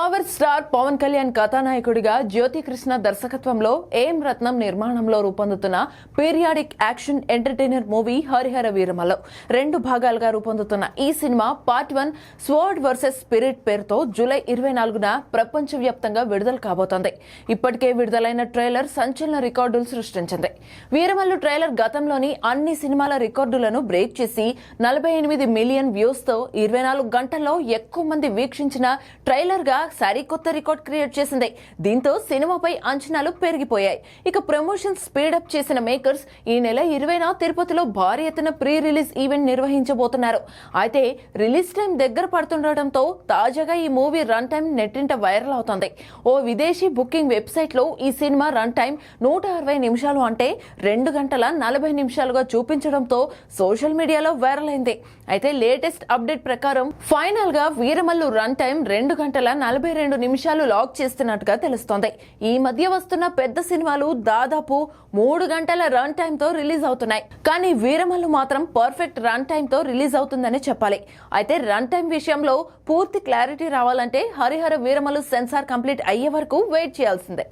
Power star Pawan Kalyan కథానాయకుడిగా జ్యోతి కృష్ణ దర్శకత్వంలో ఏం రత్నం నిర్మాణంలో రూపొందుతున్న periodic action entertainer movie Harihara Veeramallu 2 భాగాలుగా రూపొందుతున్న ఈ సినిమా పార్ట్ 1 స్వర్డ్ వర్సెస్ స్పిరిట్ పేరుతో జూలై 24న ప్రపంచవ్యాప్తంగా విడుదల కాబోతోంది. ఇప్పటికే విడుదలైన ట్రైలర్ సంచలన రికార్డులు సృష్టించింది. వీరమల్లు ట్రైలర్ గతంలోని అన్ని సినిమాల రికార్డులను బ్రేక్ చేసి 48 మిలియన్ వ్యూస్ తో 24 గంటల్లో ఎక్కువ మంది వీక్షించిన ట్రైలర్ గా సరికొత్త రికార్డ్ క్రియేట్ చేసింది. దీంతో సినిమాపై అంచనాలు పెరిగిపోయాయి. ఇక ప్రమోషన్ స్పీడప్ చేసిన మేకర్స్ ఈ నెల 20న తిరుపతిలో భారీ ఎత్తున ప్రీ రిలీజ్ ఈవెంట్ నిర్వహించబోతున్నారు. అయితే రిలీజ్ టైం దగ్గర పడుతుండటంతో తాజాగా ఈ మూవీ రన్ టైం నెట్టింట వైరల్ అవుతోంది. ఓ విదేశీ బుకింగ్ వెబ్సైట్ లో ఈ సినిమా రన్ టైం 160 నిమిషాలు అంటే 2 గంటల 40 నిమిషాలుగా చూపించడంతో సోషల్ మీడియాలో వైరల్ అయింది. అయితే లేటెస్ట్ అప్డేట్ ప్రకారం ఫైనల్ గా వీరమల్లు రన్ టైం 2 గంటల 42 నిమిషాలు లాక్ చేస్తున్నట్టుగా తెలుస్తోంది. ఈ మధ్య వస్తున్న పెద్ద సినిమాలు దాదాపు 3 గంటల రన్ టైం తో రిలీజ్ అవుతున్నాయి. కానీ వీరమల్లు మాత్రం పర్ఫెక్ట్ రన్ టైం తో రిలీజ్ అవుతుందని చెప్పాలి. అయితే రన్ టైం విషయంలో పూర్తి క్లారిటీ రావాలంటే హరిహర వీరమల్లు సెన్సార్ కంప్లీట్ అయ్యే వరకు వెయిట్ చేయాల్సిందే.